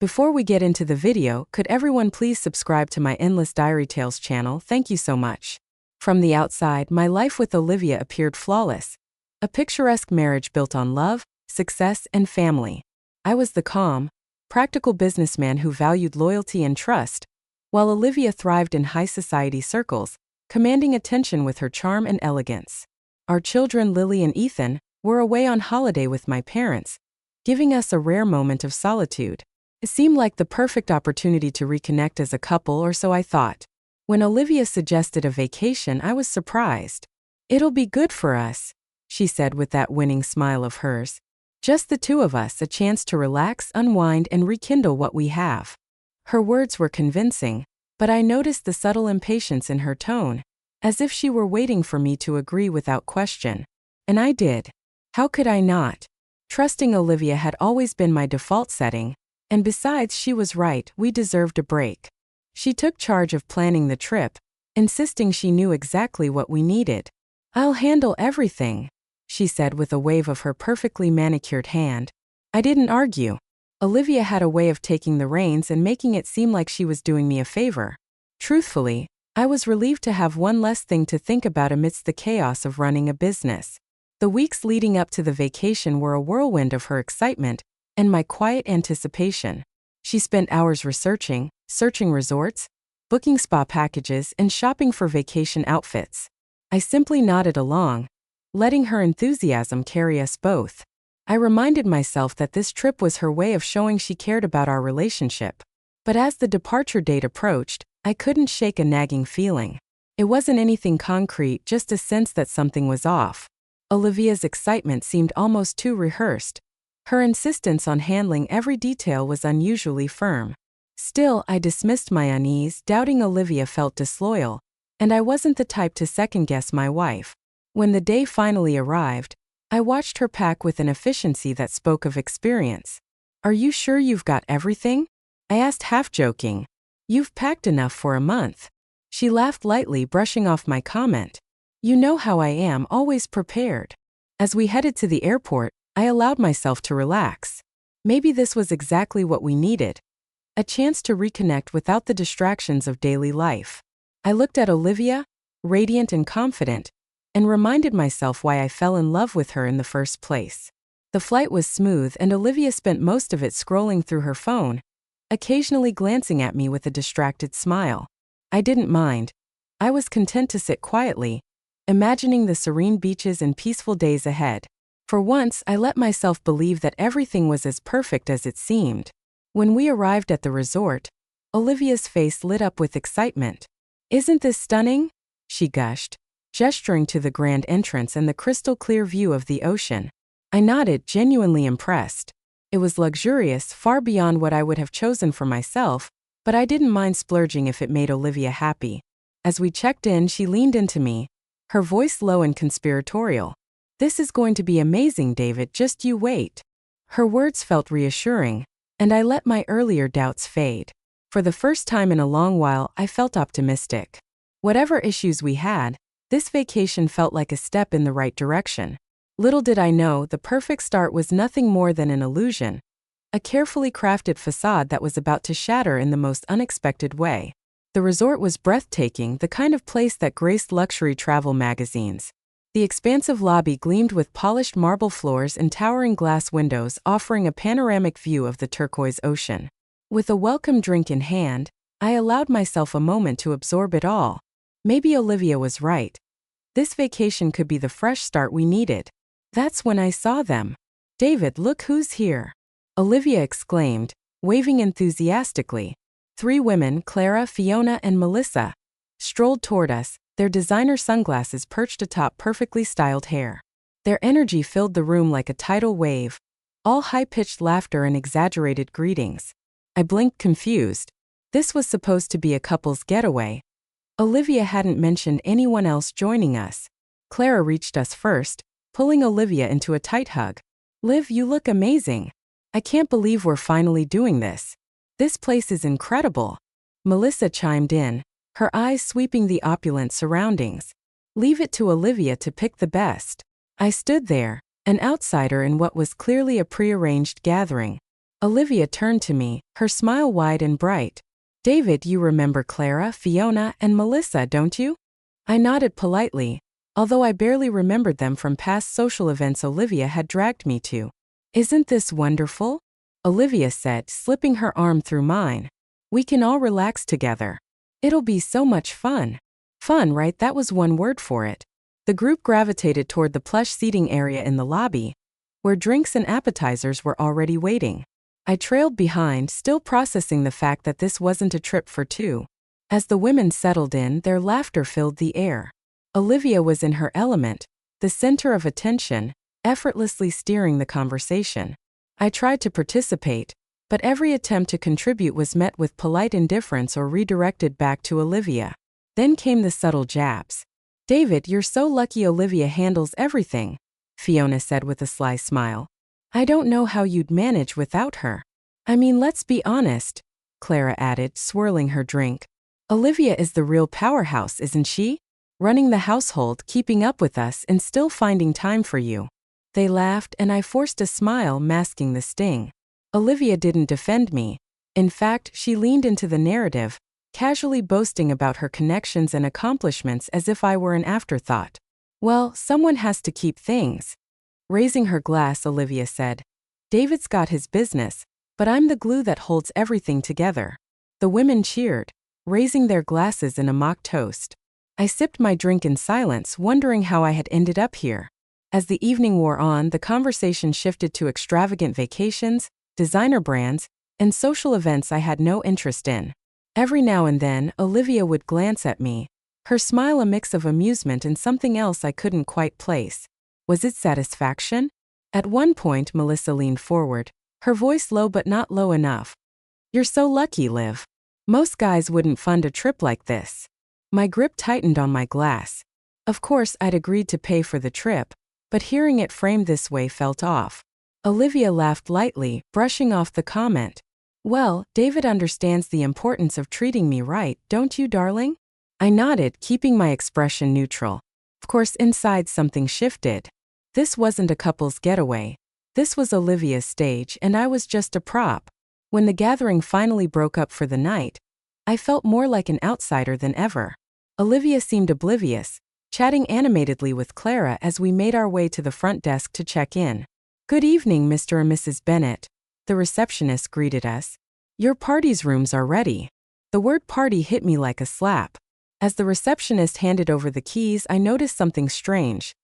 Before we get into the video, could everyone please subscribe to my Endless Diary Tales channel? Thank you so much. From the outside, my life with Olivia appeared flawless. A picturesque marriage built on love, success, and family. I was the calm, practical businessman who valued loyalty and trust, while Olivia thrived in high society circles, commanding attention with her charm and elegance. Our children, Lily and Ethan, were away on holiday with my parents, giving us a rare moment of solitude. It seemed like the perfect opportunity to reconnect as a couple, or so I thought. When Olivia suggested a vacation, I was surprised. "It'll be good for us," she said with that winning smile of hers. "Just the two of us, a chance to relax, unwind, and rekindle what we have." Her words were convincing, but I noticed the subtle impatience in her tone, as if she were waiting for me to agree without question. And I did. How could I not? Trusting Olivia had always been my default setting, and besides, she was right, we deserved a break. She took charge of planning the trip, insisting she knew exactly what we needed. "I'll handle everything," she said with a wave of her perfectly manicured hand. I didn't argue. Olivia had a way of taking the reins and making it seem like she was doing me a favor. Truthfully, I was relieved to have one less thing to think about amidst the chaos of running a business. The weeks leading up to the vacation were a whirlwind of her excitement and my quiet anticipation. She spent hours searching resorts, booking spa packages, and shopping for vacation outfits. I simply nodded along, letting her enthusiasm carry us both. I reminded myself that this trip was her way of showing she cared about our relationship. But as the departure date approached, I couldn't shake a nagging feeling. It wasn't anything concrete, just a sense that something was off. Olivia's excitement seemed almost too rehearsed. Her insistence on handling every detail was unusually firm. Still, I dismissed my unease, doubting Olivia felt disloyal, and I wasn't the type to second-guess my wife. When the day finally arrived, I watched her pack with an efficiency that spoke of experience. "Are you sure you've got everything?" I asked, half joking. "You've packed enough for a month." She laughed lightly, brushing off my comment. "You know how I am, always prepared." As we headed to the airport, I allowed myself to relax. Maybe this was exactly what we needed. A chance to reconnect without the distractions of daily life. I looked at Olivia, radiant and confident, and reminded myself why I fell in love with her in the first place. The flight was smooth, and Olivia spent most of it scrolling through her phone, occasionally glancing at me with a distracted smile. I didn't mind. I was content to sit quietly, imagining the serene beaches and peaceful days ahead. For once, I let myself believe that everything was as perfect as it seemed. When we arrived at the resort, Olivia's face lit up with excitement. "Isn't this stunning?" she gushed, gesturing to the grand entrance and the crystal-clear view of the ocean. I nodded, genuinely impressed. It was luxurious, far beyond what I would have chosen for myself, but I didn't mind splurging if it made Olivia happy. As we checked in, she leaned into me, her voice low and conspiratorial. "This is going to be amazing, David, just you wait." Her words felt reassuring, and I let my earlier doubts fade. For the first time in a long while, I felt optimistic. Whatever issues we had, this vacation felt like a step in the right direction. Little did I know, the perfect start was nothing more than an illusion, a carefully crafted facade that was about to shatter in the most unexpected way. The resort was breathtaking, the kind of place that graced luxury travel magazines. The expansive lobby gleamed with polished marble floors and towering glass windows, offering a panoramic view of the turquoise ocean. With a welcome drink in hand, I allowed myself a moment to absorb it all. Maybe Olivia was right. This vacation could be the fresh start we needed. That's when I saw them. "David, look who's here!" Olivia exclaimed, waving enthusiastically. 3 women, Clara, Fiona, and Melissa, strolled toward us, their designer sunglasses perched atop perfectly styled hair. Their energy filled the room like a tidal wave, all high-pitched laughter and exaggerated greetings. I blinked, confused. This was supposed to be a couple's getaway. Olivia hadn't mentioned anyone else joining us. Clara reached us first, pulling Olivia into a tight hug. "Liv, you look amazing. I can't believe we're finally doing this. This place is incredible." Melissa chimed in, her eyes sweeping the opulent surroundings. "Leave it to Olivia to pick the best." I stood there, an outsider in what was clearly a prearranged gathering. Olivia turned to me, her smile wide and bright. David, you remember Clara, Fiona, and Melissa, don't you? I nodded politely, although I barely remembered them from past social events Olivia had dragged me to. Isn't this wonderful? Olivia said, slipping her arm through mine. We can all relax together. It'll be so much fun. Fun, right? That was one word for it. The group gravitated toward the plush seating area in the lobby, where drinks and appetizers were already waiting. I trailed behind, still processing the fact that this wasn't a trip for two. As the women settled in, their laughter filled the air. Olivia was in her element, the center of attention, effortlessly steering the conversation. I tried to participate, but every attempt to contribute was met with polite indifference or redirected back to Olivia. Then came the subtle jabs. David, you're so lucky Olivia handles everything, Fiona said with a sly smile. I don't know how you'd manage without her. I mean, let's be honest, Clara added, swirling her drink. Olivia is the real powerhouse, isn't she? Running the household, keeping up with us, and still finding time for you. They laughed, and I forced a smile, masking the sting. Olivia didn't defend me. In fact, she leaned into the narrative, casually boasting about her connections and accomplishments as if I were an afterthought. Well, someone has to keep things. Raising her glass, Olivia said. David's got his business, but I'm the glue that holds everything together. The women cheered, raising their glasses in a mock toast. I sipped my drink in silence, wondering how I had ended up here. As the evening wore on, the conversation shifted to extravagant vacations, designer brands, and social events I had no interest in. Every now and then, Olivia would glance at me, her smile a mix of amusement and something else I couldn't quite place. Was it satisfaction? At one point, Melissa leaned forward, her voice low but not low enough. You're so lucky, Liv. Most guys wouldn't fund a trip like this. My grip tightened on my glass. Of course, I'd agreed to pay for the trip, but hearing it framed this way felt off. Olivia laughed lightly, brushing off the comment. Well, David understands the importance of treating me right, don't you, darling? I nodded, keeping my expression neutral. Of course, inside something shifted. This wasn't a couple's getaway. This was Olivia's stage, and I was just a prop. When the gathering finally broke up for the night, I felt more like an outsider than ever. Olivia seemed oblivious, chatting animatedly with Clara as we made our way to the front desk to check in. Good evening, Mr. and Mrs. Bennett. The receptionist greeted us. Your party's rooms are ready. The word party hit me like a slap. As the receptionist handed over the keys, I noticed something strange.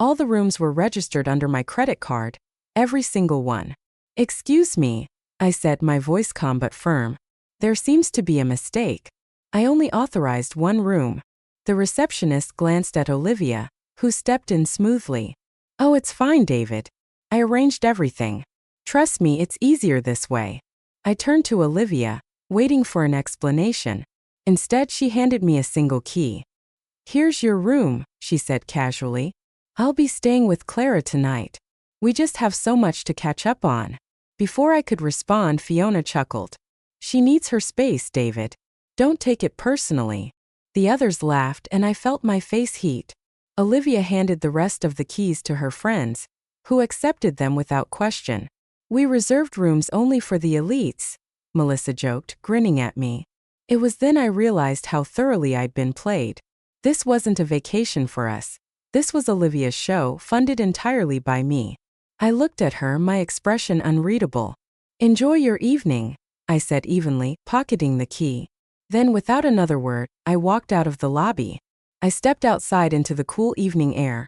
All the rooms were registered under my credit card, every single one. Excuse me, I said, my voice calm but firm. There seems to be a mistake. I only authorized one room. The receptionist glanced at Olivia, who stepped in smoothly. Oh, it's fine, David. I arranged everything. Trust me, it's easier this way. I turned to Olivia, waiting for an explanation. Instead, she handed me a single key. Here's your room, she said casually. I'll be staying with Clara tonight. We just have so much to catch up on. Before I could respond, Fiona chuckled. She needs her space, David. Don't take it personally. The others laughed, and I felt my face heat. Olivia handed the rest of the keys to her friends, who accepted them without question. We reserved rooms only for the elites, Melissa joked, grinning at me. It was then I realized how thoroughly I'd been played. This wasn't a vacation for us. This was Olivia's show, funded entirely by me. I looked at her, my expression unreadable. Enjoy your evening, I said evenly, pocketing the key. Then, without another word, I walked out of the lobby. I stepped outside into the cool evening air,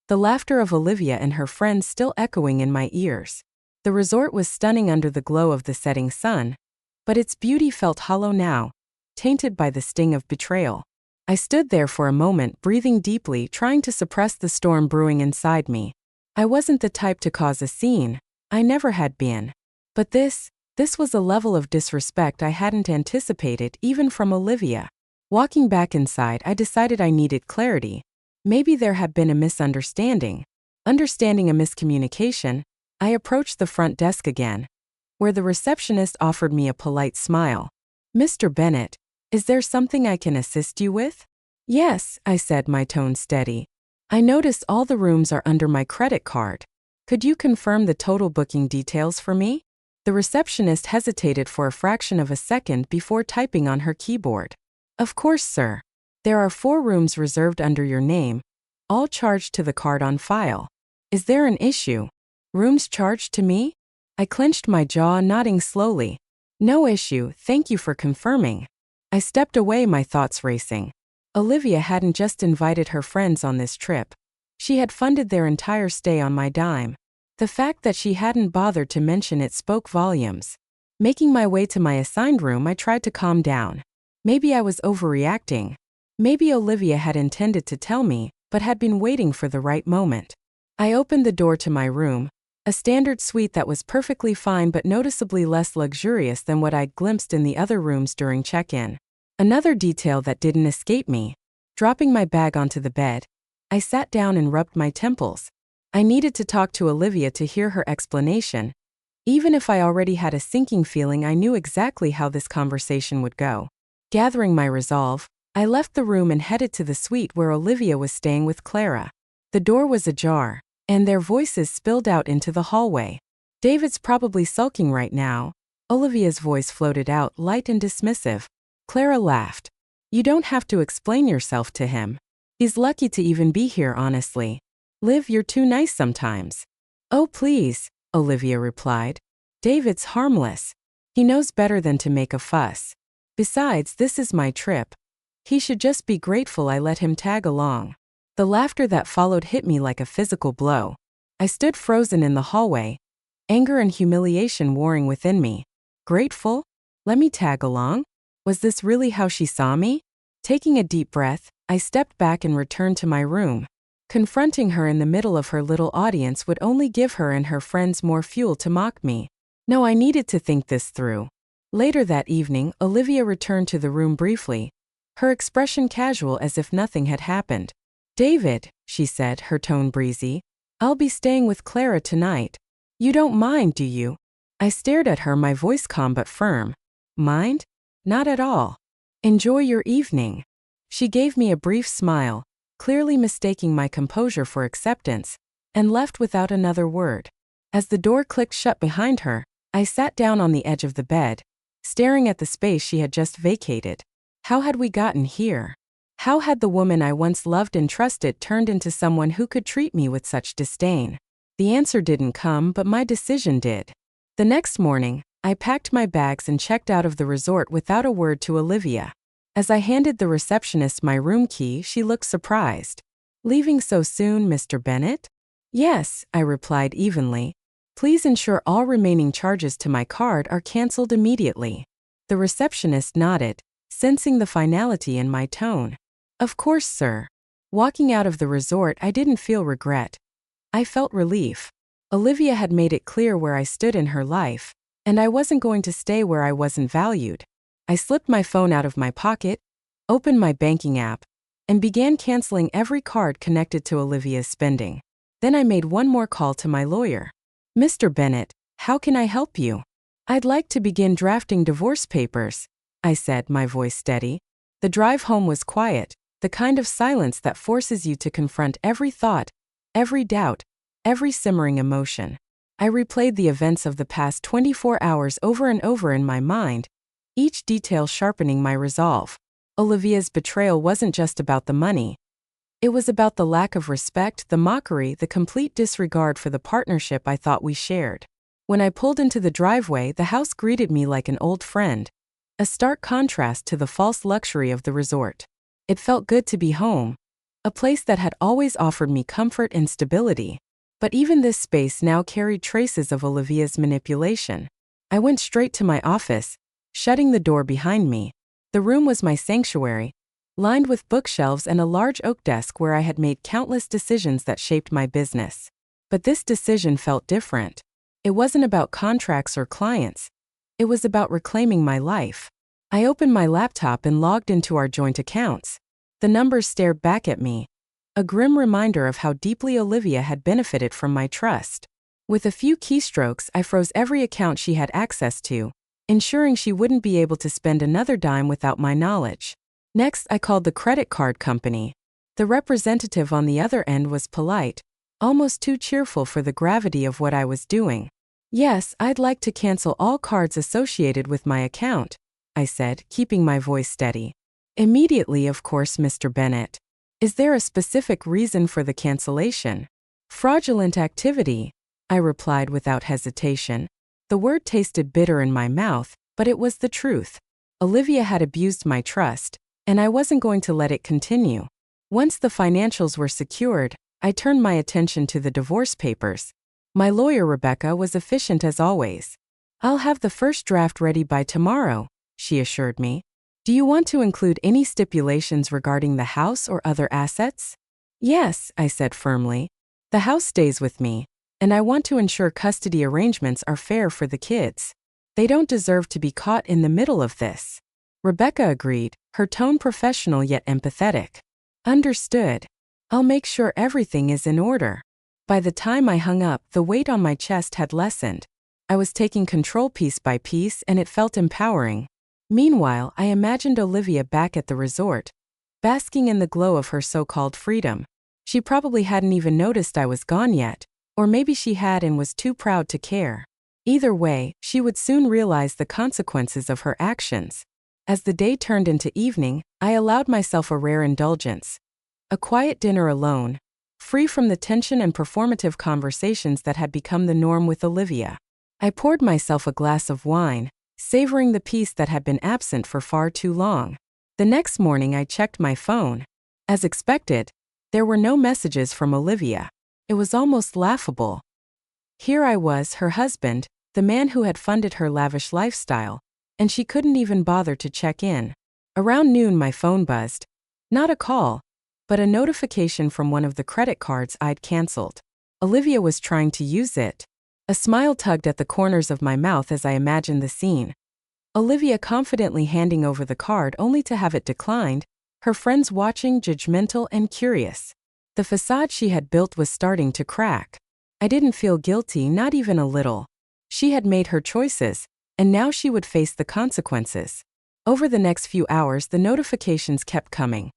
the laughter of Olivia and her friends still echoing in my ears. The resort was stunning under the glow of the setting sun, but its beauty felt hollow now, tainted by the sting of betrayal. I stood there for a moment, breathing deeply, trying to suppress the storm brewing inside me. I wasn't the type to cause a scene. I never had been. But this was a level of disrespect I hadn't anticipated, even from Olivia. Walking back inside, I decided I needed clarity. Maybe there had been a misunderstanding. Understanding a miscommunication, I approached the front desk again, where the receptionist offered me a polite smile. Mr. Bennett, is there something I can assist you with? Yes, I said, my tone steady. I noticed all the rooms are under my credit card. Could you confirm the total booking details for me? The receptionist hesitated for a fraction of a second before typing on her keyboard. Of course, sir. There are 4 rooms reserved under your name, all charged to the card on file. Is there an issue? Rooms charged to me? I clenched my jaw, nodding slowly. No issue, thank you for confirming. I stepped away, my thoughts racing. Olivia hadn't just invited her friends on this trip. She had funded their entire stay on my dime. The fact that she hadn't bothered to mention it spoke volumes. Making my way to my assigned room, I tried to calm down. Maybe I was overreacting. Maybe Olivia had intended to tell me, but had been waiting for the right moment. I opened the door to my room, a standard suite that was perfectly fine but noticeably less luxurious than what I'd glimpsed in the other rooms during check-in. Another detail that didn't escape me. Dropping my bag onto the bed, I sat down and rubbed my temples. I needed to talk to Olivia to hear her explanation. Even if I already had a sinking feeling, I knew exactly how this conversation would go. Gathering my resolve, I left the room and headed to the suite where Olivia was staying with Clara. The door was ajar, and their voices spilled out into the hallway. David's probably sulking right now. Olivia's voice floated out, light and dismissive. Clara laughed. You don't have to explain yourself to him. He's lucky to even be here, honestly. Liv, you're too nice sometimes. Oh, please, Olivia replied. David's harmless. He knows better than to make a fuss. Besides, this is my trip. He should just be grateful I let him tag along. The laughter that followed hit me like a physical blow. I stood frozen in the hallway, anger and humiliation warring within me. Grateful? Let me tag along? Was this really how she saw me? Taking a deep breath, I stepped back and returned to my room. Confronting her in the middle of her little audience would only give her and her friends more fuel to mock me. No, I needed to think this through. Later that evening, Olivia returned to the room briefly, her expression casual as if nothing had happened. David, she said, her tone breezy, I'll be staying with Clara tonight. You don't mind, do you? I stared at her, my voice calm but firm. Mind? Not at all. Enjoy your evening. She gave me a brief smile, clearly mistaking my composure for acceptance, and left without another word. As the door clicked shut behind her, I sat down on the edge of the bed, staring at the space she had just vacated. How had we gotten here? How had the woman I once loved and trusted turned into someone who could treat me with such disdain? The answer didn't come, but my decision did. The next morning, I packed my bags and checked out of the resort without a word to Olivia. As I handed the receptionist my room key, she looked surprised. Leaving so soon, Mr. Bennett? Yes, I replied evenly. Please ensure all remaining charges to my card are canceled immediately. The receptionist nodded, sensing the finality in my tone. Of course, sir. Walking out of the resort, I didn't feel regret. I felt relief. Olivia had made it clear where I stood in her life, and I wasn't going to stay where I wasn't valued. I slipped my phone out of my pocket, opened my banking app, and began canceling every card connected to Olivia's spending. Then I made one more call to my lawyer. Mr. Bennett, how can I help you? I'd like to begin drafting divorce papers, I said, my voice steady. The drive home was quiet, the kind of silence that forces you to confront every thought, every doubt, every simmering emotion. I replayed the events of the past 24 hours over and over in my mind, each detail sharpening my resolve. Olivia's betrayal wasn't just about the money. It was about the lack of respect, the mockery, the complete disregard for the partnership I thought we shared. When I pulled into the driveway, the house greeted me like an old friend, a stark contrast to the false luxury of the resort. It felt good to be home, a place that had always offered me comfort and stability. But even this space now carried traces of Olivia's manipulation. I went straight to my office, shutting the door behind me. The room was my sanctuary, lined with bookshelves and a large oak desk where I had made countless decisions that shaped my business. But this decision felt different. It wasn't about contracts or clients. It was about reclaiming my life. I opened my laptop and logged into our joint accounts. The numbers stared back at me, a grim reminder of how deeply Olivia had benefited from my trust. With a few keystrokes, I froze every account she had access to, ensuring she wouldn't be able to spend another dime without my knowledge. Next, I called the credit card company. The representative on the other end was polite, almost too cheerful for the gravity of what I was doing. Yes, I'd like to cancel all cards associated with my account, I said, keeping my voice steady. Immediately, of course, Mr. Bennett. Is there a specific reason for the cancellation? Fraudulent activity, I replied without hesitation. The word tasted bitter in my mouth, but it was the truth. Olivia had abused my trust, and I wasn't going to let it continue. Once the financials were secured, I turned my attention to the divorce papers. My lawyer, Rebecca, was efficient as always. I'll have the first draft ready by tomorrow, she assured me. Do you want to include any stipulations regarding the house or other assets? Yes, I said firmly. The house stays with me, and I want to ensure custody arrangements are fair for the kids. They don't deserve to be caught in the middle of this. Rebecca agreed, her tone professional yet empathetic. Understood. I'll make sure everything is in order. By the time I hung up, the weight on my chest had lessened. I was taking control piece by piece, and it felt empowering. Meanwhile, I imagined Olivia back at the resort, basking in the glow of her so-called freedom. She probably hadn't even noticed I was gone yet, or maybe she had and was too proud to care. Either way, she would soon realize the consequences of her actions. As the day turned into evening, I allowed myself a rare indulgence. A quiet dinner alone, free from the tension and performative conversations that had become the norm with Olivia. I poured myself a glass of wine, savoring the peace that had been absent for far too long. The next morning I checked my phone. As expected, there were no messages from Olivia. It was almost laughable. Here I was, her husband, the man who had funded her lavish lifestyle, and she couldn't even bother to check in. Around noon my phone buzzed. Not a call, but a notification from one of the credit cards I'd canceled. Olivia was trying to use it. A smile tugged at the corners of my mouth as I imagined the scene. Olivia confidently handing over the card only to have it declined, her friends watching, judgmental and curious. The facade she had built was starting to crack. I didn't feel guilty, not even a little. She had made her choices, and now she would face the consequences. Over the next few hours, the notifications kept coming.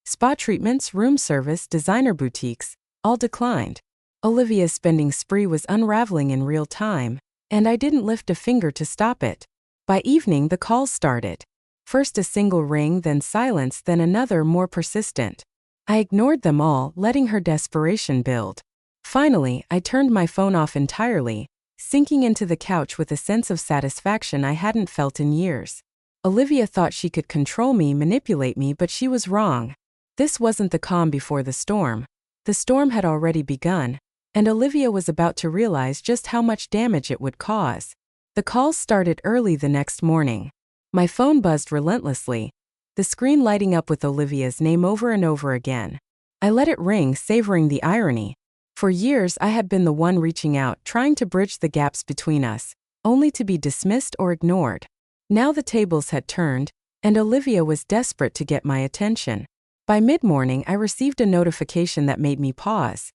Spa treatments, room service, designer boutiques, all declined. Olivia's spending spree was unraveling in real time, and I didn't lift a finger to stop it. By evening, the calls started. First a single ring, then silence, then another more persistent. I ignored them all, letting her desperation build. Finally, I turned my phone off entirely, sinking into the couch with a sense of satisfaction I hadn't felt in years. Olivia thought she could control me, manipulate me, but she was wrong. This wasn't the calm before the storm. The storm had already begun, and Olivia was about to realize just how much damage it would cause. The calls started early the next morning. My phone buzzed relentlessly, the screen lighting up with Olivia's name over and over again. I let it ring, savoring the irony. For years I had been the one reaching out, trying to bridge the gaps between us, only to be dismissed or ignored. Now the tables had turned, and Olivia was desperate to get my attention. By mid-morning I received a notification that made me pause.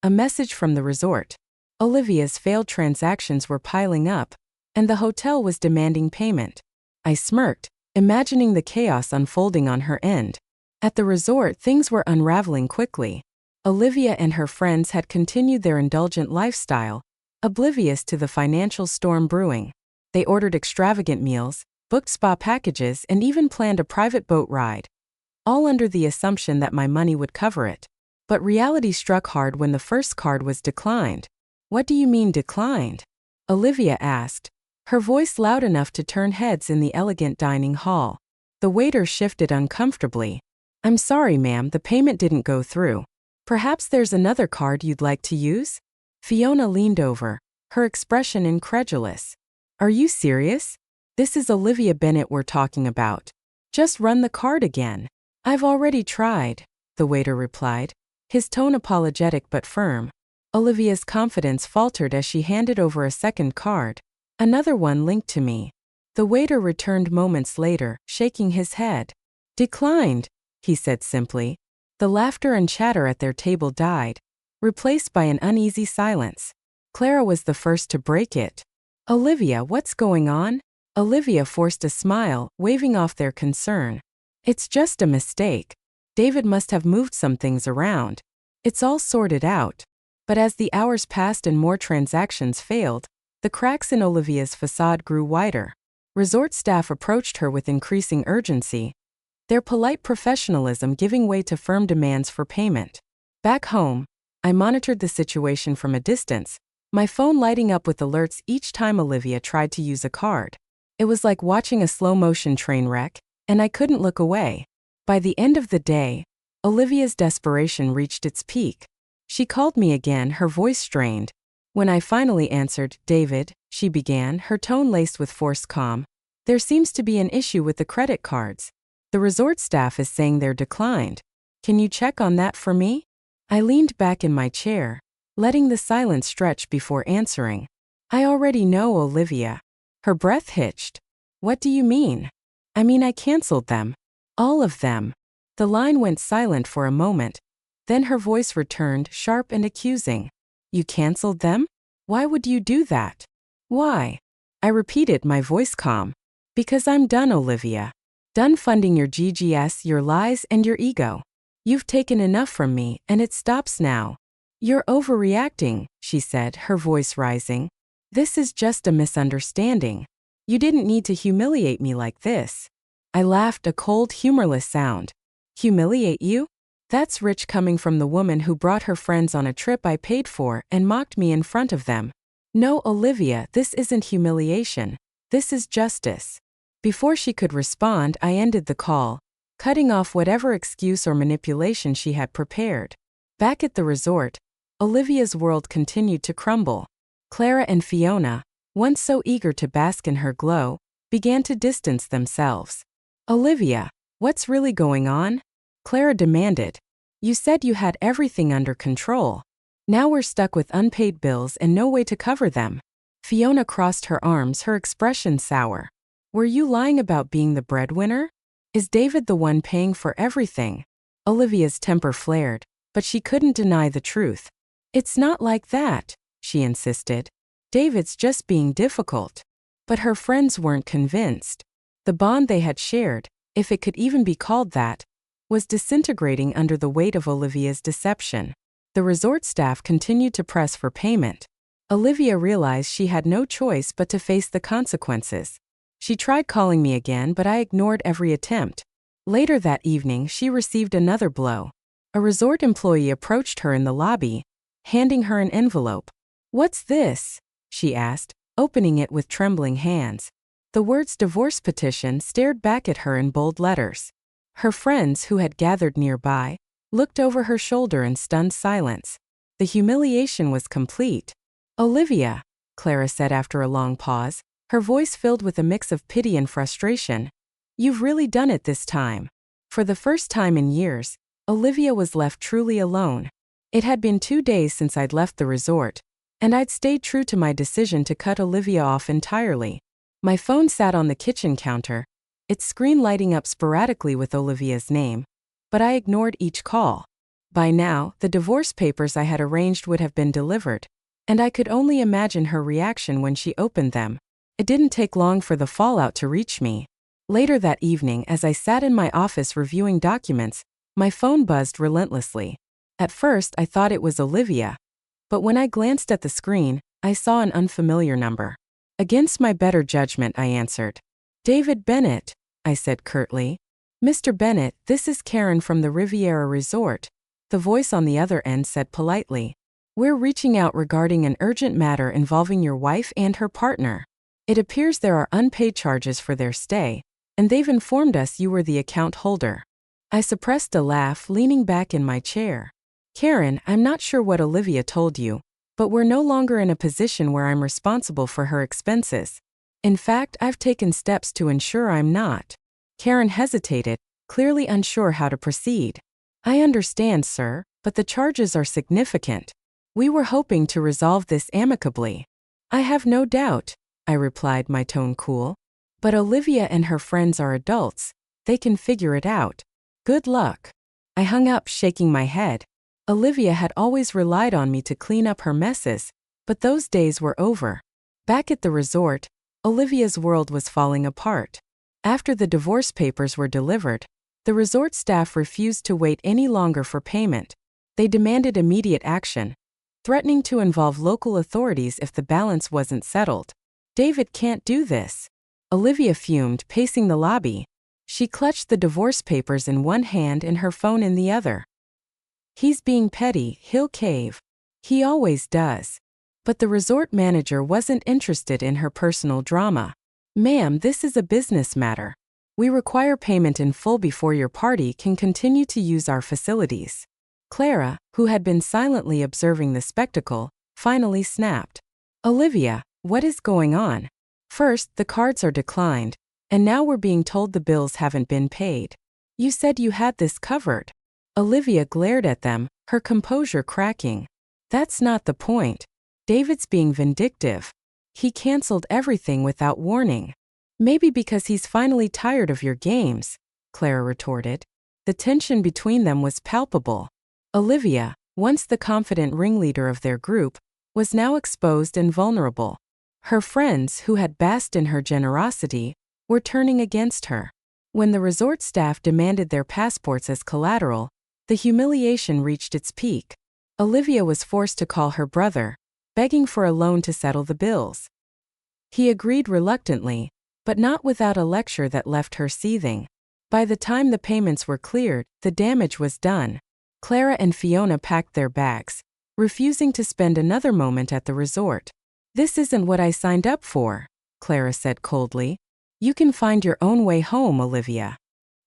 A message from the resort. Olivia's failed transactions were piling up, and the hotel was demanding payment. I smirked, imagining the chaos unfolding on her end. At the resort, things were unraveling quickly. Olivia and her friends had continued their indulgent lifestyle, oblivious to the financial storm brewing. They ordered extravagant meals, booked spa packages, and even planned a private boat ride, all under the assumption that my money would cover it. But reality struck hard when the first card was declined. What do you mean declined? Olivia asked, her voice loud enough to turn heads in the elegant dining hall. The waiter shifted uncomfortably. I'm sorry, ma'am, the payment didn't go through. Perhaps there's another card you'd like to use? Fiona leaned over, her expression incredulous. Are you serious? This is Olivia Bennett we're talking about. Just run the card again. I've already tried, the waiter replied, his tone apologetic but firm. Olivia's confidence faltered as she handed over a second card, another one linked to me. The waiter returned moments later, shaking his head. Declined, he said simply. The laughter and chatter at their table died, replaced by an uneasy silence. Clara was the first to break it. Olivia, what's going on? Olivia forced a smile, waving off their concern. It's just a mistake. David must have moved some things around. It's all sorted out. But as the hours passed and more transactions failed, The cracks in Olivia's facade grew wider. Resort staff approached her with increasing urgency, their polite professionalism giving way to firm demands for payment. Back home, I monitored the situation from a distance, my phone lighting up with alerts each time Olivia tried to use a card. It was like watching a slow-motion train wreck, and I couldn't look away. By the end of the day, Olivia's desperation reached its peak. She called me again, her voice strained. When I finally answered, "David," she began, her tone laced with forced calm, "there seems to be an issue with the credit cards. The resort staff is saying they're declined. Can you check on that for me?" I leaned back in my chair, letting the silence stretch before answering. "I already know, Olivia." Her breath hitched. "What do you mean?" "I mean I canceled them. All of them." The line went silent for a moment. Then her voice returned, sharp and accusing. "You canceled them? Why would you do that?" "Why?" I repeated, my voice calm. "Because I'm done, Olivia. Done funding your GGS, your lies, and your ego. You've taken enough from me, and it stops now." "You're overreacting," she said, her voice rising. "This is just a misunderstanding. You didn't need to humiliate me like this." I laughed, a cold, humorless sound. "Humiliate you? That's rich coming from the woman who brought her friends on a trip I paid for and mocked me in front of them. No, Olivia, this isn't humiliation. This is justice." Before she could respond, I ended the call, cutting off whatever excuse or manipulation she had prepared. Back at the resort, Olivia's world continued to crumble. Clara and Fiona, once so eager to bask in her glow, began to distance themselves. "Olivia, what's really going on?" Clara demanded. "You said you had everything under control. Now we're stuck with unpaid bills and no way to cover them." Fiona crossed her arms, her expression sour. "Were you lying about being the breadwinner? Is David the one paying for everything?" Olivia's temper flared, but she couldn't deny the truth. "It's not like that," she insisted. "David's just being difficult." But her friends weren't convinced. The bond they had shared, if it could even be called that, was disintegrating under the weight of Olivia's deception. The resort staff continued to press for payment. Olivia realized she had no choice but to face the consequences. She tried calling me again, but I ignored every attempt. Later that evening, she received another blow. A resort employee approached her in the lobby, handing her an envelope. "What's this?" she asked, opening it with trembling hands. The words "divorce petition" stared back at her in bold letters. Her friends, who had gathered nearby, looked over her shoulder in stunned silence. The humiliation was complete. "Olivia," Clara said after a long pause, her voice filled with a mix of pity and frustration, "you've really done it this time." For the first time in years, Olivia was left truly alone. It had been 2 days since I'd left the resort, and I'd stayed true to my decision to cut Olivia off entirely. My phone sat on the kitchen counter, its screen lighting up sporadically with Olivia's name, but I ignored each call. By now, the divorce papers I had arranged would have been delivered, and I could only imagine her reaction when she opened them. It didn't take long for the fallout to reach me. Later that evening, as I sat in my office reviewing documents, my phone buzzed relentlessly. At first, I thought it was Olivia, but when I glanced at the screen, I saw an unfamiliar number. Against my better judgment, I answered. "David Bennett," I said curtly. "Mr. Bennett, this is Karen from the Riviera Resort," the voice on the other end said politely. "We're reaching out regarding an urgent matter involving your wife and her partner. It appears there are unpaid charges for their stay, and they've informed us you were the account holder." I suppressed a laugh, leaning back in my chair. "Karen, I'm not sure what Olivia told you, but we're no longer in a position where I'm responsible for her expenses. In fact, I've taken steps to ensure I'm not." Karen hesitated, clearly unsure how to proceed. "I understand, sir, but the charges are significant. We were hoping to resolve this amicably." "I have no doubt," I replied, my tone cool. "But Olivia and her friends are adults. They can figure it out. Good luck." I hung up, shaking my head. Olivia had always relied on me to clean up her messes, but those days were over. Back at the resort, Olivia's world was falling apart. After the divorce papers were delivered, the resort staff refused to wait any longer for payment. They demanded immediate action. threatening to involve local authorities if the balance wasn't settled. David can't do this. Olivia fumed, pacing the lobby. She clutched the divorce papers in one hand and her phone in the other. He's being petty, he'll cave. He always does. But the resort manager wasn't interested in her personal drama. Ma'am, this is a business matter. We require payment in full before your party can continue to use our facilities. Clara, who had been silently observing the spectacle, finally snapped. Olivia, what is going on? First, the cards are declined, and now we're being told the bills haven't been paid. You said you had this covered. Olivia glared at them, her composure cracking. That's not the point. David's being vindictive. He canceled everything without warning. Maybe because he's finally tired of your games, Clara retorted. The tension between them was palpable. Olivia, once the confident ringleader of their group, was now exposed and vulnerable. Her friends, who had basked in her generosity, were turning against her. When the resort staff demanded their passports as collateral, the humiliation reached its peak. Olivia was forced to call her brother, begging for a loan to settle the bills. He agreed reluctantly, but not without a lecture that left her seething. By the time the payments were cleared, the damage was done. Clara and Fiona packed their bags, refusing to spend another moment at the resort. This isn't what I signed up for, Clara said coldly. You can find your own way home, Olivia.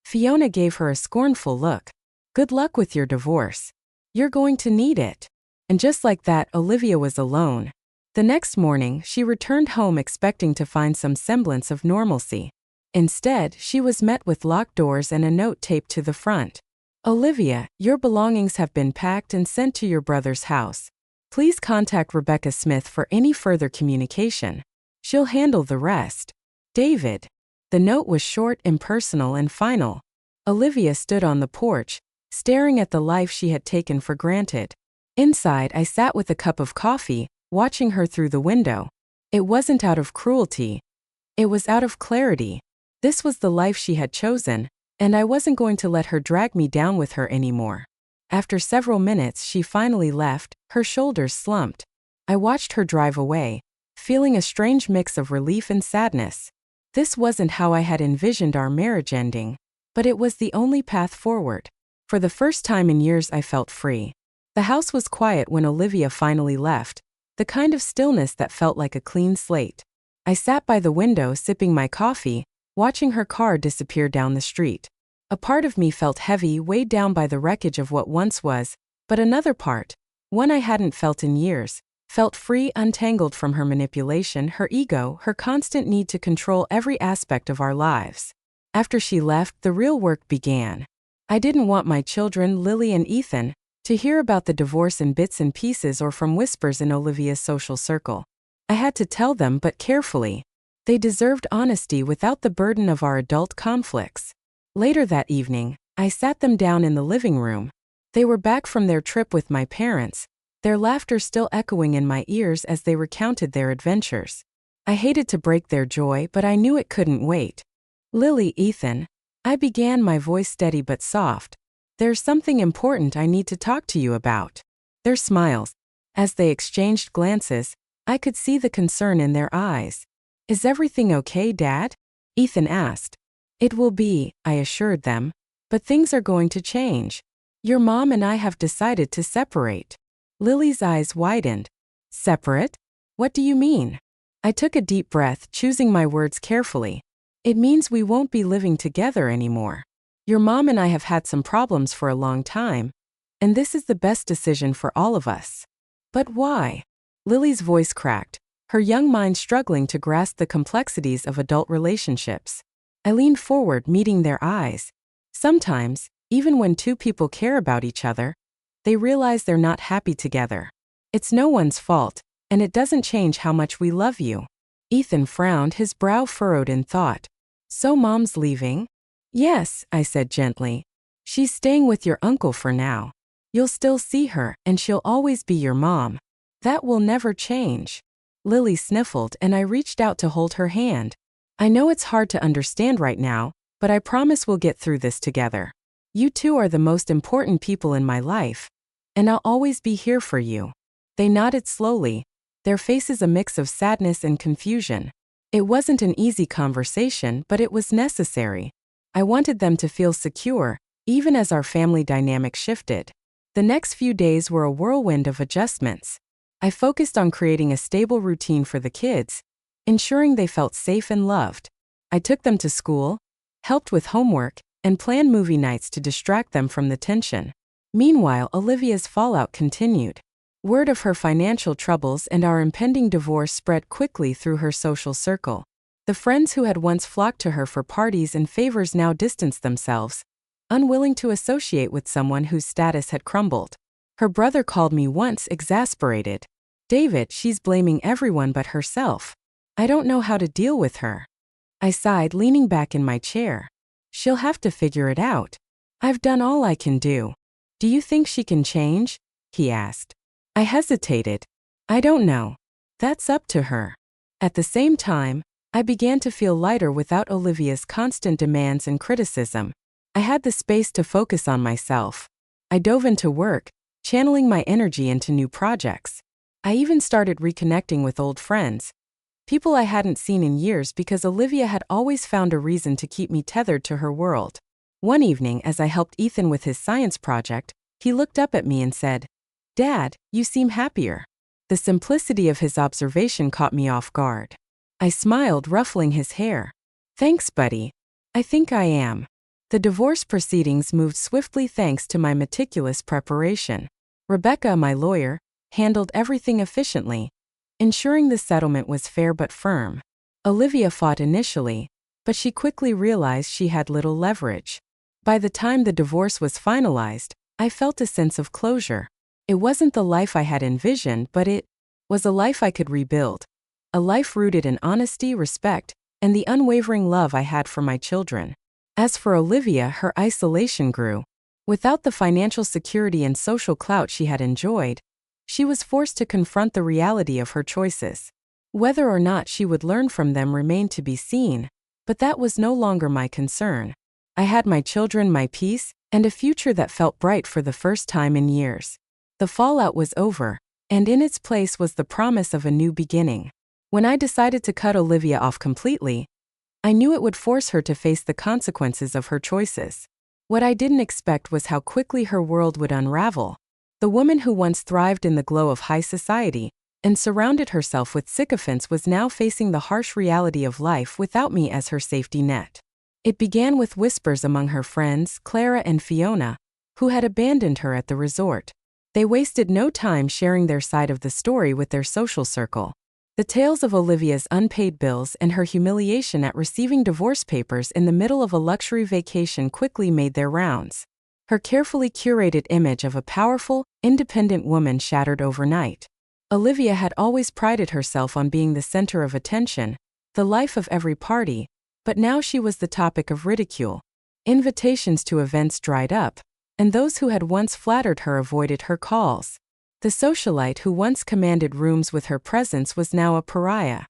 Fiona gave her a scornful look. Good luck with your divorce. You're going to need it. And just like that, Olivia was alone. The next morning, she returned home expecting to find some semblance of normalcy. Instead, she was met with locked doors and a note taped to the front. Olivia, your belongings have been packed and sent to your brother's house. Please contact Rebecca Smith for any further communication. She'll handle the rest. David. The note was short, impersonal, and final. Olivia stood on the porch, staring at the life she had taken for granted. Inside, I sat with a cup of coffee, watching her through the window. It wasn't out of cruelty. It was out of clarity. This was the life she had chosen, and I wasn't going to let her drag me down with her anymore. After several minutes, she finally left, her shoulders slumped. I watched her drive away, feeling a strange mix of relief and sadness. This wasn't how I had envisioned our marriage ending, but it was the only path forward. For the first time in years, I felt free. The house was quiet when Olivia finally left, the kind of stillness that felt like a clean slate. I sat by the window sipping my coffee, watching her car disappear down the street. A part of me felt heavy, weighed down by the wreckage of what once was, but another part, one I hadn't felt in years, felt free, untangled from her manipulation, her ego, her constant need to control every aspect of our lives. After she left, the real work began. I didn't want my children, Lily and Ethan, to hear about the divorce in bits and pieces or from whispers in Olivia's social circle. I had to tell them, but carefully. They deserved honesty without the burden of our adult conflicts. Later that evening, I sat them down in the living room. They were back from their trip with my parents, their laughter still echoing in my ears as they recounted their adventures. I hated to break their joy, but I knew it couldn't wait. Lily, Ethan, I began, my voice steady but soft. There's something important I need to talk to you about. Their smiles. As they exchanged glances, I could see the concern in their eyes. Is everything okay, Dad? Ethan asked. It will be, I assured them. But things are going to change. Your mom and I have decided to separate. Lily's eyes widened. Separate? What do you mean? I took a deep breath, choosing my words carefully. It means we won't be living together anymore. Your mom and I have had some problems for a long time, and this is the best decision for all of us. But why? Lily's voice cracked, her young mind struggling to grasp the complexities of adult relationships. I leaned forward, meeting their eyes. Sometimes, even when two people care about each other, they realize they're not happy together. It's no one's fault, and it doesn't change how much we love you. Ethan frowned, his brow furrowed in thought. So Mom's leaving? Yes, I said gently. She's staying with your uncle for now. You'll still see her, and she'll always be your mom. That will never change. Lily sniffled, and I reached out to hold her hand. I know it's hard to understand right now, but I promise we'll get through this together. You two are the most important people in my life, and I'll always be here for you. They nodded slowly, their faces a mix of sadness and confusion. It wasn't an easy conversation, but it was necessary. I wanted them to feel secure, even as our family dynamic shifted. The next few days were a whirlwind of adjustments. I focused on creating a stable routine for the kids, ensuring they felt safe and loved. I took them to school, helped with homework, and planned movie nights to distract them from the tension. Meanwhile, Olivia's fallout continued. Word of her financial troubles and our impending divorce spread quickly through her social circle. The friends who had once flocked to her for parties and favors now distanced themselves, unwilling to associate with someone whose status had crumbled. Her brother called me once, exasperated. "David, she's blaming everyone but herself. I don't know how to deal with her." I sighed, leaning back in my chair. "She'll have to figure it out. I've done all I can do." "Do you think she can change?" he asked. I hesitated. "I don't know. That's up to her." At the same time, I began to feel lighter without Olivia's constant demands and criticism. I had the space to focus on myself. I dove into work, channeling my energy into new projects. I even started reconnecting with old friends, people I hadn't seen in years because Olivia had always found a reason to keep me tethered to her world. One evening, as I helped Ethan with his science project, he looked up at me and said, "Dad, you seem happier." The simplicity of his observation caught me off guard. I smiled, ruffling his hair. "Thanks, buddy. I think I am." The divorce proceedings moved swiftly thanks to my meticulous preparation. Rebecca, my lawyer, handled everything efficiently, ensuring the settlement was fair but firm. Olivia fought initially, but she quickly realized she had little leverage. By the time the divorce was finalized, I felt a sense of closure. It wasn't the life I had envisioned, but it was a life I could rebuild. A life rooted in honesty, respect, and the unwavering love I had for my children. As for Olivia, her isolation grew. Without the financial security and social clout she had enjoyed, she was forced to confront the reality of her choices. Whether or not she would learn from them remained to be seen, but that was no longer my concern. I had my children, my peace, and a future that felt bright for the first time in years. The fallout was over, and in its place was the promise of a new beginning. When I decided to cut Olivia off completely, I knew it would force her to face the consequences of her choices. What I didn't expect was how quickly her world would unravel. The woman who once thrived in the glow of high society and surrounded herself with sycophants was now facing the harsh reality of life without me as her safety net. It began with whispers among her friends, Clara and Fiona, who had abandoned her at the resort. They wasted no time sharing their side of the story with their social circle. The tales of Olivia's unpaid bills and her humiliation at receiving divorce papers in the middle of a luxury vacation quickly made their rounds. Her carefully curated image of a powerful, independent woman shattered overnight. Olivia had always prided herself on being the center of attention, the life of every party, but now she was the topic of ridicule. Invitations to events dried up, and those who had once flattered her avoided her calls. The socialite who once commanded rooms with her presence was now a pariah.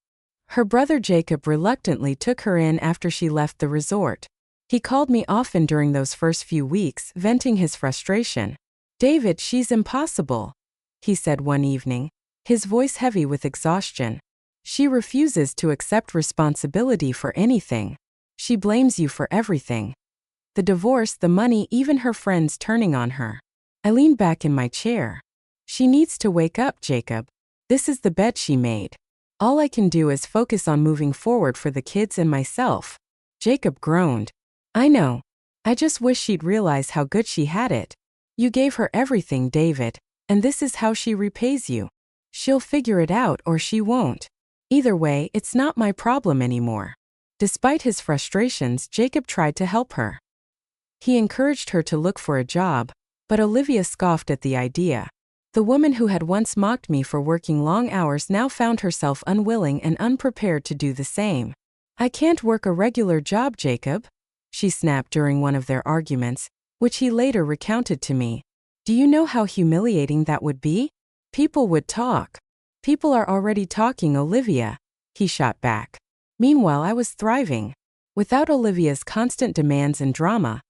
Her brother Jacob reluctantly took her in after she left the resort. He called me often during those first few weeks, venting his frustration. "David, she's impossible," he said one evening, his voice heavy with exhaustion. "She refuses to accept responsibility for anything. She blames you for everything. The divorce, the money, even her friends turning on her." I leaned back in my chair. "She needs to wake up, Jacob. This is the bed she made. All I can do is focus on moving forward for the kids and myself." Jacob groaned. "I know. I just wish she'd realize how good she had it. You gave her everything, David, and this is how she repays you. She'll figure it out or she won't. Either way, it's not my problem anymore." Despite his frustrations, Jacob tried to help her. He encouraged her to look for a job, but Olivia scoffed at the idea. The woman who had once mocked me for working long hours now found herself unwilling and unprepared to do the same. "I can't work a regular job, Jacob," she snapped during one of their arguments, which he later recounted to me. "Do you know how humiliating that would be? People would talk." "People are already talking, Olivia," he shot back. Meanwhile, I was thriving. Without Olivia's constant demands and drama,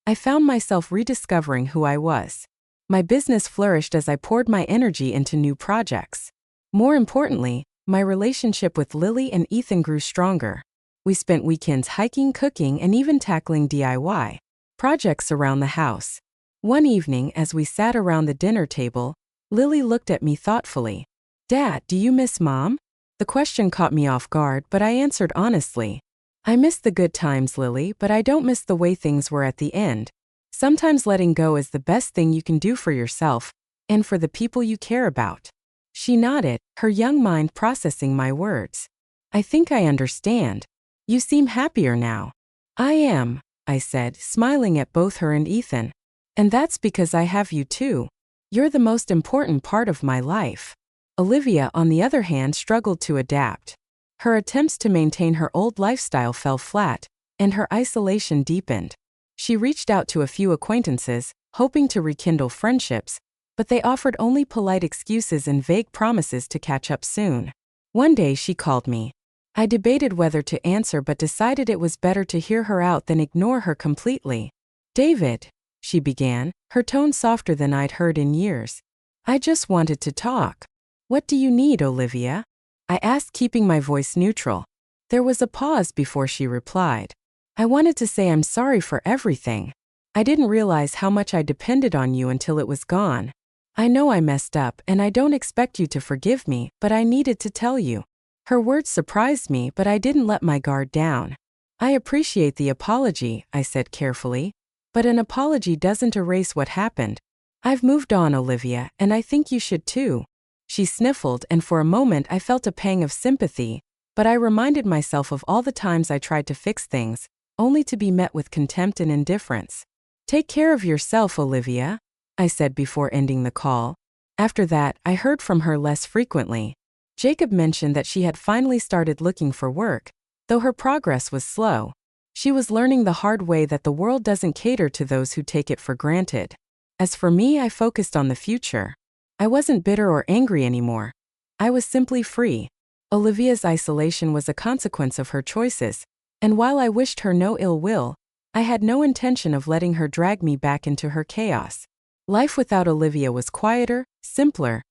I found myself rediscovering who I was. My business flourished as I poured my energy into new projects. More importantly, my relationship with Lily and Ethan grew stronger. We spent weekends hiking, cooking, and even tackling DIY projects around the house. One evening, as we sat around the dinner table, Lily looked at me thoughtfully. "Dad, do you miss Mom?" The question caught me off guard, but I answered honestly. "I miss the good times, Lily, but I don't miss the way things were at the end. Sometimes letting go is the best thing you can do for yourself and for the people you care about." She nodded, her young mind processing my words. "I think I understand. You seem happier now." "I am," I said, smiling at both her and Ethan. "And that's because I have you too. You're the most important part of my life." Olivia, on the other hand, struggled to adapt. Her attempts to maintain her old lifestyle fell flat, and her isolation deepened. She reached out to a few acquaintances, hoping to rekindle friendships, but they offered only polite excuses and vague promises to catch up soon. One day she called me. I debated whether to answer but decided it was better to hear her out than ignore her completely. "David," she began, her tone softer than I'd heard in years. "I just wanted to talk." "What do you need, Olivia?" I asked, keeping my voice neutral. There was a pause before she replied. "I wanted to say I'm sorry for everything. I didn't realize how much I depended on you until it was gone. I know I messed up and I don't expect you to forgive me, but I needed to tell you." Her words surprised me, but I didn't let my guard down. "I appreciate the apology," I said carefully. "But an apology doesn't erase what happened. I've moved on, Olivia, and I think you should too." She sniffled, and for a moment I felt a pang of sympathy, but I reminded myself of all the times I tried to fix things, only to be met with contempt and indifference. "Take care of yourself, Olivia," I said before ending the call. After that, I heard from her less frequently. Jacob mentioned that she had finally started looking for work, though her progress was slow. She was learning the hard way that the world doesn't cater to those who take it for granted. As for me, I focused on the future. I wasn't bitter or angry anymore. I was simply free. Olivia's isolation was a consequence of her choices, and while I wished her no ill will, I had no intention of letting her drag me back into her chaos. Life without Olivia was quieter, simpler,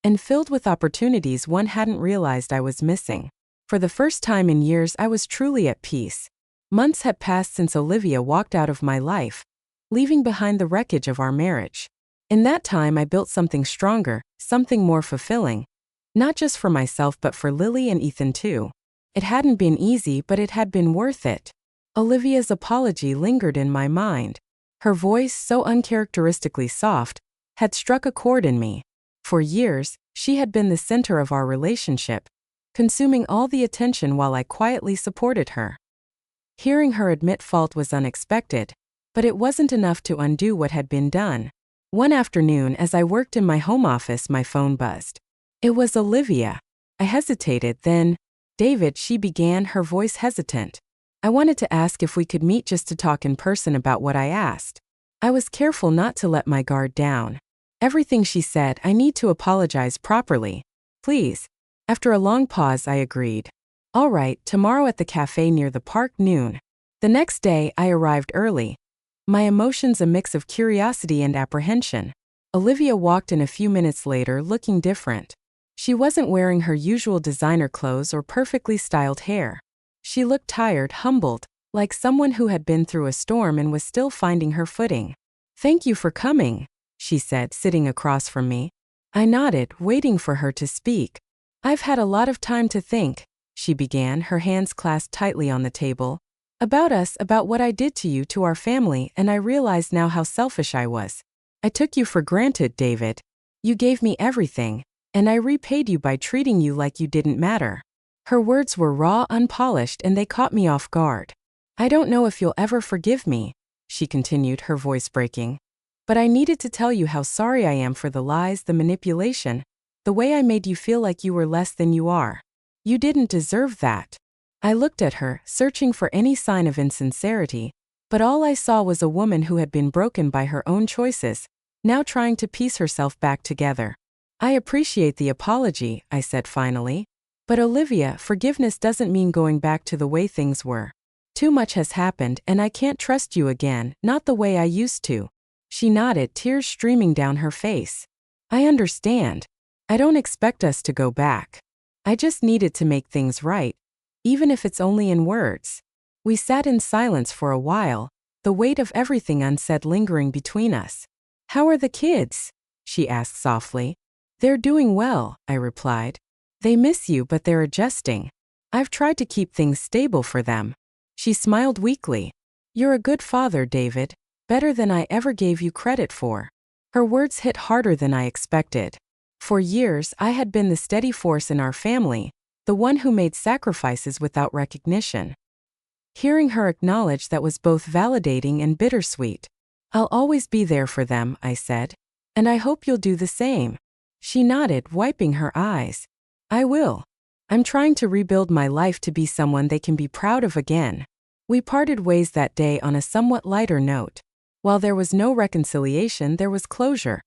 and filled with opportunities one hadn't realized I was missing. For the first time in years, I was truly at peace. Months had passed since Olivia walked out of my life, leaving behind the wreckage of our marriage. In that time, I built something stronger, something more fulfilling. Not just for myself but for Lily and Ethan too. It hadn't been easy, but it had been worth it. Olivia's apology lingered in my mind. Her voice, so uncharacteristically soft, had struck a chord in me. For years, she had been the center of our relationship, consuming all the attention while I quietly supported her. Hearing her admit fault was unexpected, but it wasn't enough to undo what had been done. One afternoon, as I worked in my home office, my phone buzzed. It was Olivia. I hesitated, then, "David," she began, her voice hesitant. "I wanted to ask if we could meet just to talk in person about what I asked." I was careful not to let my guard down. "Everything," she said. "I need to apologize properly. Please." After a long pause, I agreed. "All right, tomorrow at the cafe near the park, noon." The next day, I arrived early. My emotions a mix of curiosity and apprehension. Olivia walked in a few minutes later, looking different. She wasn't wearing her usual designer clothes or perfectly styled hair. She looked tired, humbled, like someone who had been through a storm and was still finding her footing. "Thank you for coming," she said, sitting across from me. I nodded, waiting for her to speak. "I've had a lot of time to think," she began, her hands clasped tightly on the table. "About us, about what I did to you, to our family, and I realize now how selfish I was. I took you for granted, David. You gave me everything, and I repaid you by treating you like you didn't matter." Her words were raw, unpolished, and they caught me off guard. "I don't know if you'll ever forgive me," she continued, her voice breaking. "But I needed to tell you how sorry I am for the lies, the manipulation, the way I made you feel like you were less than you are. You didn't deserve that." I looked at her, searching for any sign of insincerity, but all I saw was a woman who had been broken by her own choices, now trying to piece herself back together. "I appreciate the apology," I said finally. "But Olivia, forgiveness doesn't mean going back to the way things were. Too much has happened, and I can't trust you again, not the way I used to." She nodded, tears streaming down her face. I understand. I don't expect us to go back. I just needed to make things right, even if it's only in words. We sat in silence for a while, the weight of everything unsaid lingering between us. How are the kids? She asked softly. They're doing well, I replied. They miss you, but they're adjusting. I've tried to keep things stable for them. She smiled weakly. You're a good father, David, better than I ever gave you credit for. Her words hit harder than I expected. For years, I had been the steady force in our family, the one who made sacrifices without recognition. Hearing her acknowledge that was both validating and bittersweet. I'll always be there for them, I said. And I hope you'll do the same. She nodded, wiping her eyes. I will. I'm trying to rebuild my life to be someone they can be proud of again. We parted ways that day on a somewhat lighter note. While there was no reconciliation, there was closure.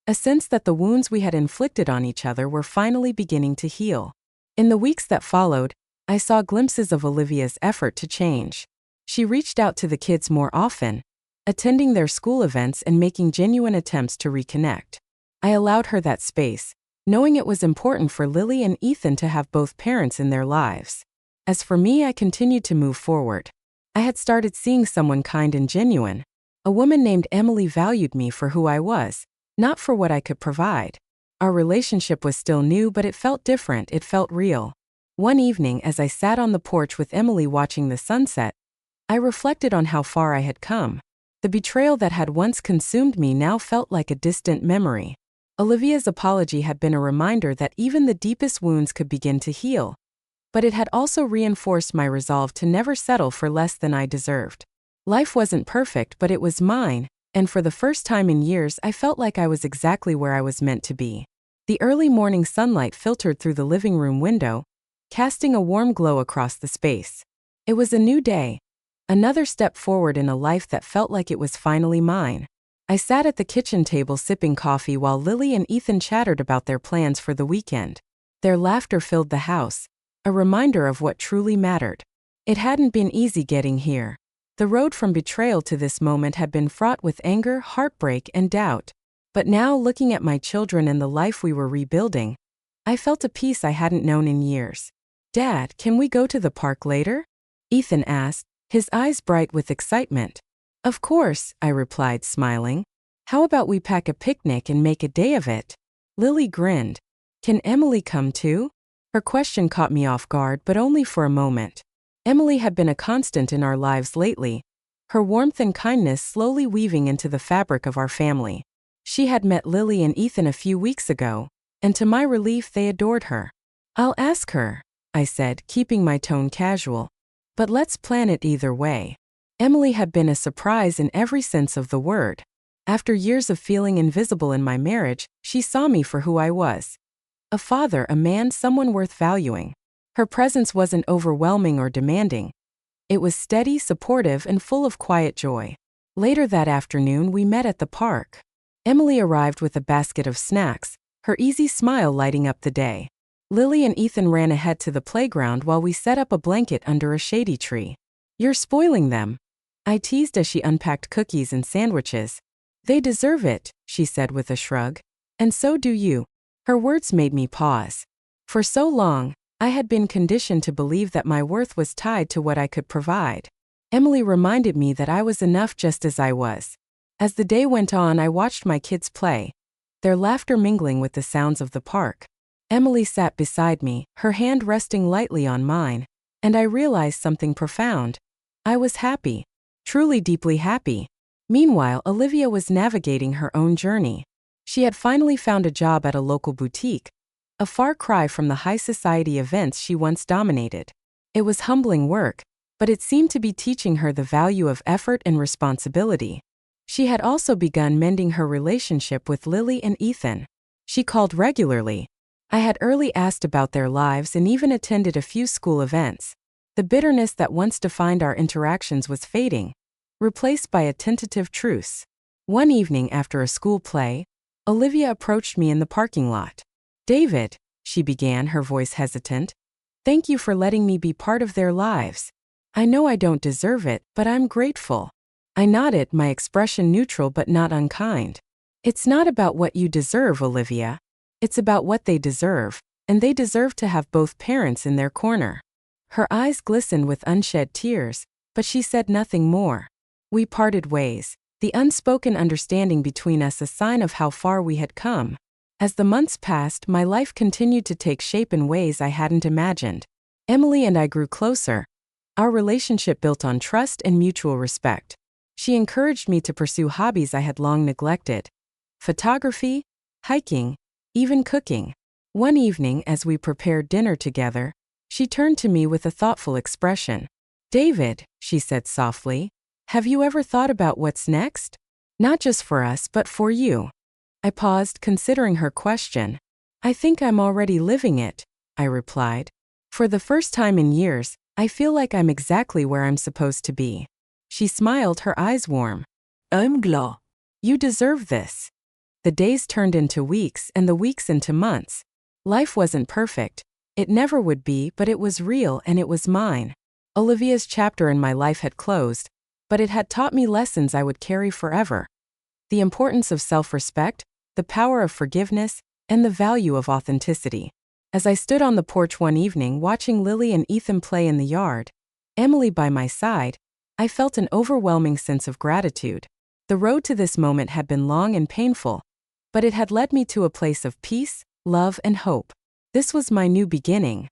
A sense that the wounds we had inflicted on each other were finally beginning to heal. In the weeks that followed, I saw glimpses of Olivia's effort to change. She reached out to the kids more often, attending their school events and making genuine attempts to reconnect. I allowed her that space, knowing it was important for Lily and Ethan to have both parents in their lives. As for me, I continued to move forward. I had started seeing someone kind and genuine. A woman named Emily valued me for who I was, not for what I could provide. Our relationship was still new, but it felt different, it felt real. One evening, as I sat on the porch with Emily watching the sunset, I reflected on how far I had come. The betrayal that had once consumed me now felt like a distant memory. Olivia's apology had been a reminder that even the deepest wounds could begin to heal. But it had also reinforced my resolve to never settle for less than I deserved. Life wasn't perfect, but it was mine, and for the first time in years I felt like I was exactly where I was meant to be. The early morning sunlight filtered through the living room window, casting a warm glow across the space. It was a new day, another step forward in a life that felt like it was finally mine. I sat at the kitchen table sipping coffee while Lily and Ethan chattered about their plans for the weekend. Their laughter filled the house, a reminder of what truly mattered. It hadn't been easy getting here. The road from betrayal to this moment had been fraught with anger, heartbreak, and doubt. But now, looking at my children and the life we were rebuilding, I felt a peace I hadn't known in years. Dad, can we go to the park later? Ethan asked, his eyes bright with excitement. Of course, I replied, smiling. How about we pack a picnic and make a day of it? Lily grinned. Can Emily come too? Her question caught me off guard, but only for a moment. Emily had been a constant in our lives lately, her warmth and kindness slowly weaving into the fabric of our family. She had met Lily and Ethan a few weeks ago, and to my relief they adored her. I'll ask her, I said, keeping my tone casual. But let's plan it either way. Emily had been a surprise in every sense of the word. After years of feeling invisible in my marriage, she saw me for who I was. A father, a man, someone worth valuing. Her presence wasn't overwhelming or demanding. It was steady, supportive, and full of quiet joy. Later that afternoon, we met at the park. Emily arrived with a basket of snacks, her easy smile lighting up the day. Lily and Ethan ran ahead to the playground while we set up a blanket under a shady tree. You're spoiling them, I teased as she unpacked cookies and sandwiches. They deserve it, she said with a shrug. And so do you. Her words made me pause. For so long, I had been conditioned to believe that my worth was tied to what I could provide. Emily reminded me that I was enough just as I was. As the day went on, I watched my kids play, their laughter mingling with the sounds of the park. Emily sat beside me, her hand resting lightly on mine, and I realized something profound. I was happy, truly deeply happy. Meanwhile, Olivia was navigating her own journey. She had finally found a job at a local boutique, a far cry from the high society events she once dominated. It was humbling work, but it seemed to be teaching her the value of effort and responsibility. She had also begun mending her relationship with Lily and Ethan. She called regularly. I had early asked about their lives and even attended a few school events. The bitterness that once defined our interactions was fading, replaced by a tentative truce. One evening after a school play, Olivia approached me in the parking lot. David, she began, her voice hesitant. Thank you for letting me be part of their lives. I know I don't deserve it, but I'm grateful. I nodded, my expression neutral but not unkind. It's not about what you deserve, Olivia. It's about what they deserve, and they deserve to have both parents in their corner. Her eyes glistened with unshed tears, but she said nothing more. We parted ways, the unspoken understanding between us a sign of how far we had come. As the months passed, my life continued to take shape in ways I hadn't imagined. Emily and I grew closer, our relationship built on trust and mutual respect. She encouraged me to pursue hobbies I had long neglected: photography, hiking, even cooking. One evening, as we prepared dinner together, she turned to me with a thoughtful expression. "David," she said softly, "have you ever thought about what's next? Not just for us, but for you." I paused, considering her question. "I think I'm already living it," I replied. "For the first time in years, I feel like I'm exactly where I'm supposed to be." She smiled, her eyes warm. "I'm glad. You deserve this." The days turned into weeks and the weeks into months. Life wasn't perfect. It never would be, but it was real and it was mine. Olivia's chapter in my life had closed, but it had taught me lessons I would carry forever. The importance of self-respect, the power of forgiveness, and the value of authenticity. As I stood on the porch one evening watching Lily and Ethan play in the yard, Emily by my side, I felt an overwhelming sense of gratitude. The road to this moment had been long and painful, but it had led me to a place of peace, love, and hope. This was my new beginning,